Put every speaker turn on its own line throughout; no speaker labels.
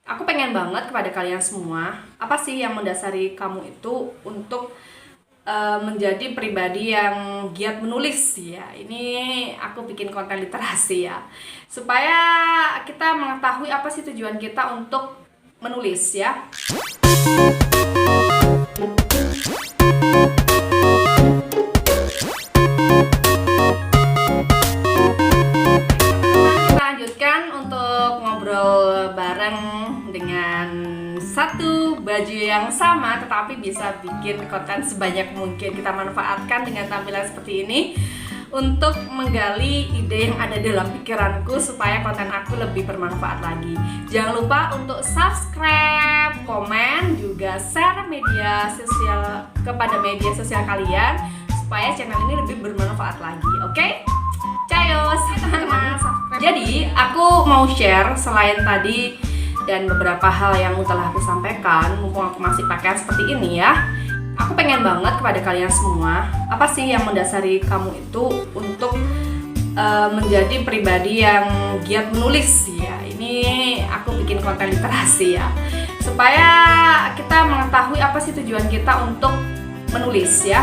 Aku pengen banget kepada kalian semua, apa sih yang mendasari kamu itu untuk menjadi pribadi yang giat menulis ya. Ini aku bikin konten literasi ya, supaya kita mengetahui apa sih tujuan kita untuk menulis ya. Kita lanjutkan untuk ngobrol bareng dengan satu baju yang sama, tetapi bisa bikin konten sebanyak mungkin. Kita manfaatkan dengan tampilan seperti ini untuk menggali ide yang ada dalam pikiranku supaya konten aku lebih bermanfaat lagi. Jangan lupa untuk subscribe, komen, juga share media sosial kepada media sosial kalian supaya channel ini lebih bermanfaat lagi. Oke? Cayos, teman-teman. Jadi aku mau share selain tadi dan beberapa hal yang telah aku sampaikan, mumpung aku masih pakaian seperti ini ya. Aku pengen banget kepada kalian semua, apa sih yang mendasari kamu itu untuk menjadi pribadi yang giat menulis ya. Ini aku bikin konten literasi ya, supaya kita mengetahui apa sih tujuan kita untuk menulis ya.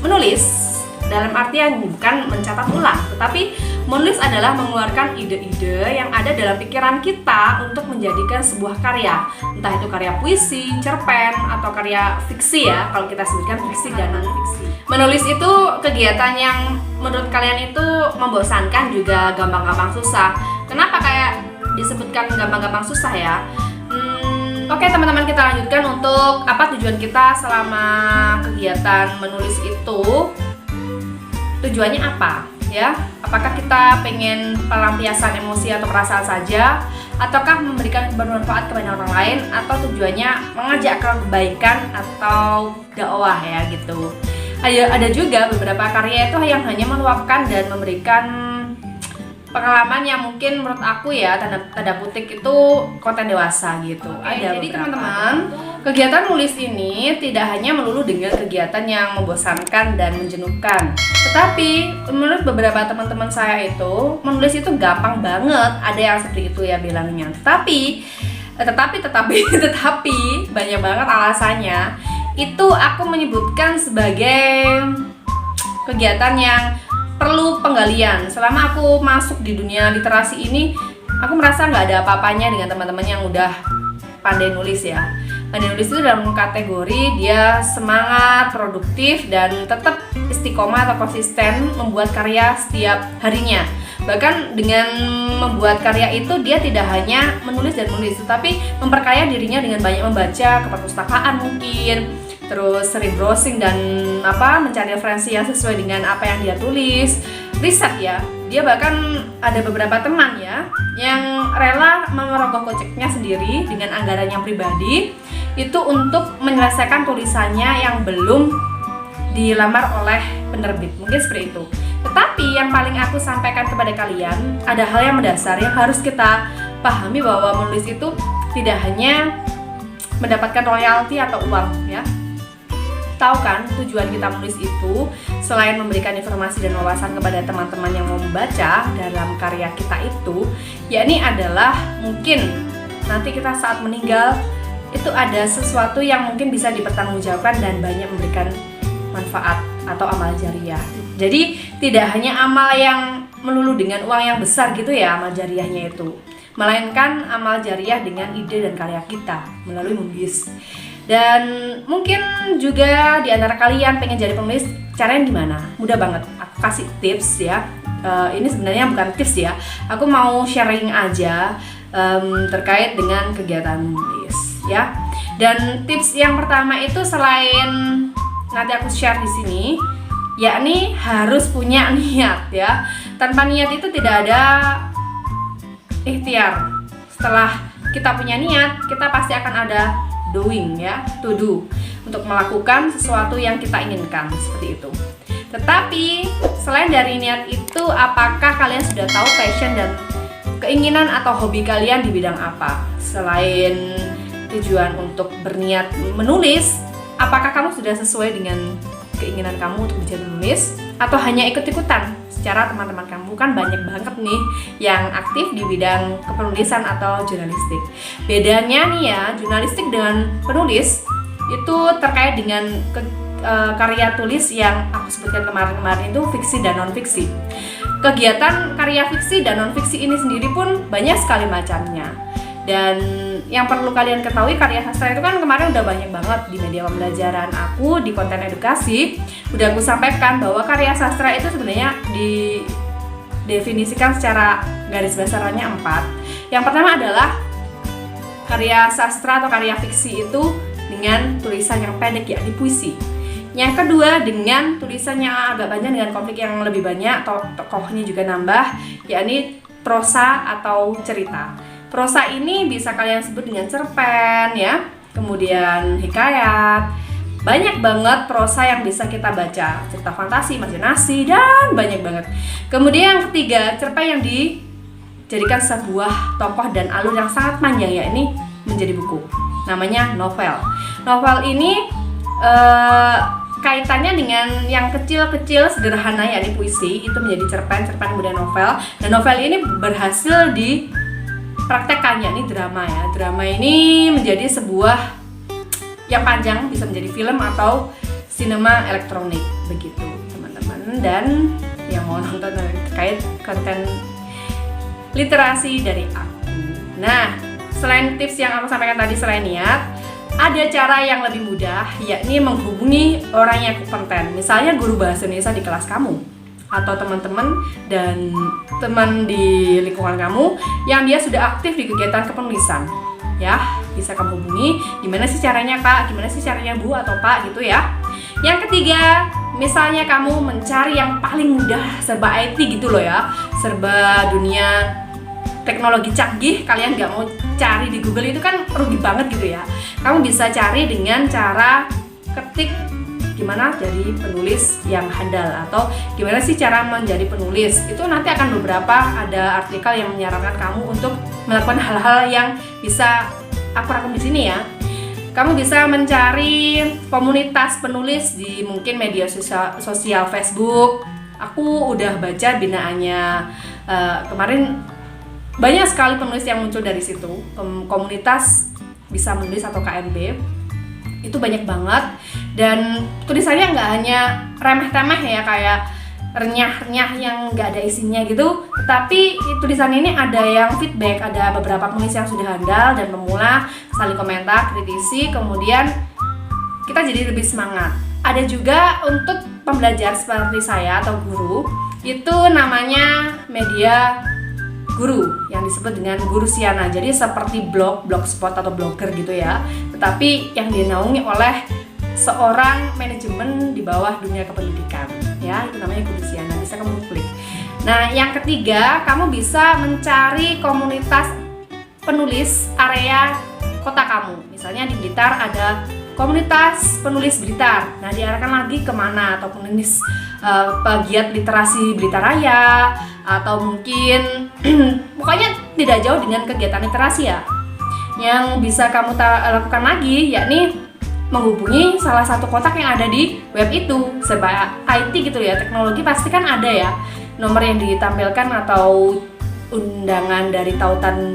Menulis dalam artian bukan mencatat ulang, tetapi menulis adalah mengeluarkan ide-ide yang ada dalam pikiran kita untuk menjadikan sebuah karya. Entah itu karya puisi, cerpen, atau karya fiksi ya, kalau kita sebutkan fiksi dan non-fiksi. Menulis itu kegiatan yang menurut kalian itu membosankan juga gampang-gampang susah. Kenapa kayak disebutkan gampang-gampang susah ya? Oke teman-teman, kita lanjutkan untuk apa tujuan kita selama kegiatan menulis itu. Tujuannya apa ya? Apakah kita pengen pelampiasan emosi atau perasaan saja, ataukah memberikan bermanfaat kepada orang lain, atau tujuannya mengajak ke kebaikan atau dakwah ya gitu. Ada juga beberapa karya itu yang hanya meluapkan dan memberikan pengalaman yang mungkin menurut aku ya tanda kutip itu konten dewasa gitu. Jadi teman-teman, kegiatan nulis ini tidak hanya melulu dengan kegiatan yang membosankan dan menjenuhkan, tetapi menurut beberapa teman-teman saya itu menulis itu gampang banget. Ada yang seperti itu ya bilangnya. Tetapi banyak banget alasannya. Itu aku menyebutkan sebagai kegiatan yang perlu penggalian. Selama aku masuk di dunia literasi ini, aku merasa nggak ada apa-apanya dengan teman-teman yang udah pandai nulis ya. Pandai nulis itu dalam kategori dia semangat, produktif, dan tetap istiqomah atau konsisten membuat karya setiap harinya. Bahkan dengan membuat karya itu dia tidak hanya menulis dan menulis, tetapi memperkaya dirinya dengan banyak membaca ke perpustakaan mungkin, terus sering browsing dan mencari referensi yang sesuai dengan apa yang dia tulis, riset ya. Dia bahkan ada beberapa teman ya yang rela memerogoh koceknya sendiri dengan anggaran yang pribadi itu untuk menyelesaikan tulisannya yang belum dilamar oleh penerbit, mungkin seperti itu. Tetapi yang paling aku sampaikan kepada kalian, ada hal yang mendasar yang harus kita pahami, bahwa menulis itu tidak hanya mendapatkan royalti atau uang ya. Tahu kan tujuan kita menulis itu selain memberikan informasi dan wawasan kepada teman-teman yang mau membaca dalam karya kita itu, yakni adalah mungkin nanti kita saat meninggal itu ada sesuatu yang mungkin bisa dipertanggungjawabkan dan banyak memberikan manfaat atau amal jariah. Jadi tidak hanya amal yang melulu dengan uang yang besar gitu ya amal jariahnya itu, melainkan amal jariah dengan ide dan karya kita melalui menulis. Dan mungkin juga di antara kalian pengen jadi penulis, caranya gimana? Mudah banget, aku kasih tips ya. Ini sebenarnya bukan tips ya, aku mau sharing aja terkait dengan kegiatan menulis ya. Dan tips yang pertama itu selain nanti aku share di sini, yakni harus punya niat ya. Tanpa niat itu tidak ada ikhtiar. Setelah kita punya niat, kita pasti akan ada doing ya, to do, untuk melakukan sesuatu yang kita inginkan seperti itu. Tetapi selain dari niat itu, apakah kalian sudah tahu passion dan keinginan atau hobi kalian di bidang apa? Selain tujuan untuk berniat menulis, apakah kamu sudah sesuai dengan keinginan kamu untuk menjadi penulis? atau hanya ikut-ikutan secara teman-teman kamu? Kan banyak banget nih yang aktif di bidang kepenulisan atau jurnalistik. Bedanya nih ya, jurnalistik dengan penulis itu terkait dengan karya tulis yang aku sebutkan kemarin itu fiksi dan non-fiksi. Kegiatan karya fiksi dan non-fiksi ini sendiri pun banyak sekali macamnya. Dan yang perlu kalian ketahui, karya sastra itu kan kemarin udah banyak banget di media pembelajaran aku, di konten edukasi. Udah aku sampaikan bahwa karya sastra itu sebenarnya didefinisikan secara garis besarnya 4. Yang pertama adalah karya sastra atau karya fiksi itu dengan tulisan yang pendek, yakni puisi. Yang kedua dengan tulisan yang agak panjang dengan konflik yang lebih banyak, tokohnya juga nambah, yakni prosa atau cerita. Prosa ini bisa kalian sebut dengan cerpen ya, kemudian hikayat. Banyak banget prosa yang bisa kita baca, cerita fantasi, imajinasi, dan banyak banget. Kemudian yang ketiga, cerpen yang dijadikan sebuah tokoh dan alur yang sangat panjang, ya ini menjadi buku. Namanya novel. Novel ini kaitannya dengan yang kecil-kecil sederhana, yakni puisi, itu menjadi cerpen kemudian novel. Dan novel ini berhasil dipraktekkan, yakni drama ya. Drama ini menjadi sebuah yang panjang, bisa menjadi film atau sinema elektronik, begitu teman-teman. Dan yang mau nonton terkait konten literasi dari aku. Nah, selain tips yang aku sampaikan tadi, selain niat, ada cara yang lebih mudah, yakni menghubungi orang yang kompeten. Misalnya guru bahasa Indonesia di kelas kamu, atau teman-teman dan teman di lingkungan kamu yang dia sudah aktif di kegiatan kepenulisan. Ya, bisa kamu hubungi. Gimana sih caranya Kak? Gimana sih caranya Bu atau Pak gitu ya. Yang ketiga, misalnya kamu mencari yang paling mudah, serba IT gitu loh ya, serba dunia teknologi canggih, kalian nggak mau cari di Google itu kan rugi banget gitu ya. Kamu bisa cari dengan cara ketik gimana jadi penulis yang handal, atau gimana sih cara menjadi penulis. Itu nanti akan beberapa ada artikel yang menyarankan kamu untuk melakukan hal-hal yang bisa aku rangkum di sini ya. Kamu bisa mencari komunitas penulis di mungkin media sosial Facebook. Aku udah baca binaannya kemarin. Banyak sekali penulis yang muncul dari situ. Komunitas bisa menulis atau KMB itu banyak banget, dan tulisannya nggak hanya remeh-temeh ya, kayak renyah-renyah yang nggak ada isinya gitu, tapi tulisan ini ada yang feedback, ada beberapa penulis yang sudah handal dan pemula saling komentar, kritisi, kemudian kita jadi lebih semangat. Ada juga untuk pembelajar seperti saya atau guru, itu namanya media guru yang disebut dengan Guru Siana. Jadi seperti blogspot atau blogger gitu ya, tetapi yang dinaungi oleh seorang manajemen di bawah dunia kependidikan ya, itu namanya Guru Siana. Bisa kamu klik. Nah, yang ketiga, kamu bisa mencari komunitas penulis area kota kamu. Misalnya di Blitar ada komunitas penulis Blitar. Nah, diarahkan lagi kemana, atau penulis pegiat literasi Blitar Raya, atau mungkin pokoknya tidak jauh dengan kegiatan literasi ya. Yang bisa kamu lakukan lagi yakni menghubungi salah satu kontak yang ada di web itu. Serba IT gitu ya, teknologi pasti kan ada ya, nomor yang ditampilkan atau undangan dari tautan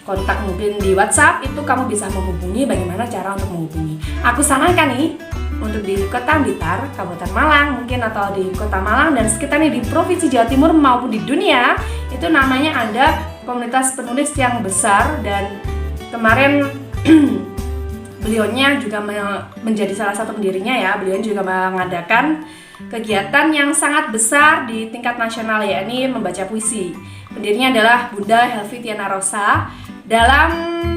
kontak mungkin di WhatsApp, itu kamu bisa menghubungi. Bagaimana cara untuk menghubungi? Aku sarankan nih, untuk di Kota Blitar, Kabupaten Malang mungkin, atau di Kota Malang dan sekitarnya di Provinsi Jawa Timur maupun di dunia, itu namanya ada komunitas penulis yang besar. Dan kemarin beliaunya juga menjadi salah satu pendirinya ya. Beliau juga mengadakan kegiatan yang sangat besar di tingkat nasional, yakni membaca puisi. Pendirinya adalah Bunda Helvi Tiana Rosa. Dalam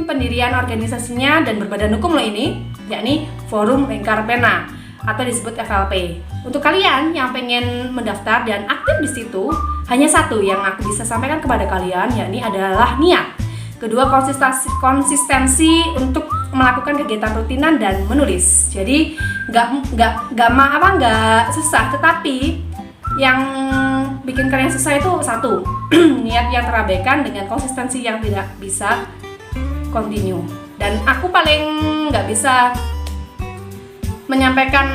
pendirian organisasinya dan berbadan hukum loh ini, yakni Forum Lingkar Pena atau disebut FLP. Untuk kalian yang pengen mendaftar dan aktif di situ, hanya satu yang aku bisa sampaikan kepada kalian, yakni adalah niat. Kedua, konsistensi untuk melakukan kegiatan rutinan dan menulis. Jadi nggak susah, tetapi yang bikin kalian susah itu satu, niat yang terabaikan dengan konsistensi yang tidak bisa continue. Dan aku paling nggak bisa menyampaikan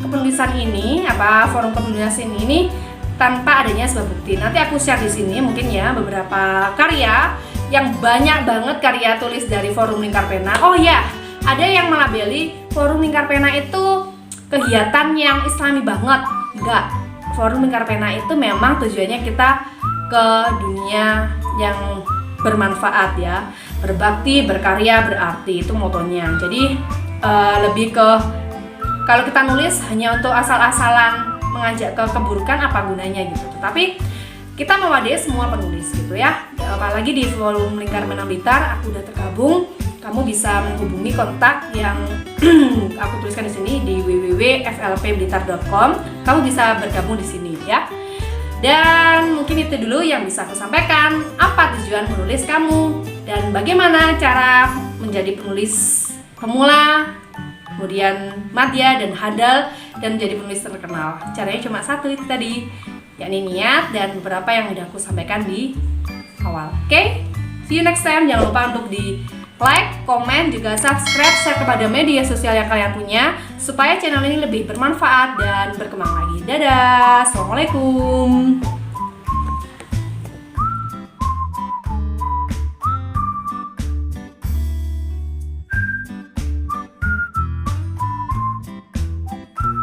kepenulisan ini, forum kepenulisan ini tanpa adanya sebuah bukti. Nanti aku share di sini mungkin ya beberapa karya yang banyak banget karya tulis dari Forum Lingkar Pena. Oh ya, ada yang melabeli Forum Lingkar Pena itu kegiatan yang islami banget. Enggak, Forum Lingkar Pena itu memang tujuannya kita ke dunia yang bermanfaat ya, berbakti, berkarya, berarti, itu motonya. Jadi lebih ke kalau kita nulis hanya untuk asal-asalan mengajak ke keburukan, apa gunanya gitu. Tapi kita mewadai semua penulis gitu ya. Apalagi di Forum Lingkar Pena Blitar aku udah tergabung. Kamu bisa menghubungi kontak yang aku tuliskan di sini di www.flpblitar.com. Kamu bisa bergabung di sini ya. Dan mungkin itu dulu yang bisa aku sampaikan. Apa tujuan menulis kamu dan bagaimana cara menjadi penulis pemula, kemudian madya dan handal, dan menjadi penulis terkenal. Caranya cuma satu itu tadi, yakni niat dan beberapa yang udah aku sampaikan di awal. Oke? See you next time. Jangan lupa untuk di like, komen, juga subscribe, share kepada media sosial yang kalian punya supaya channel ini lebih bermanfaat dan berkembang lagi. Dadah. Assalamualaikum.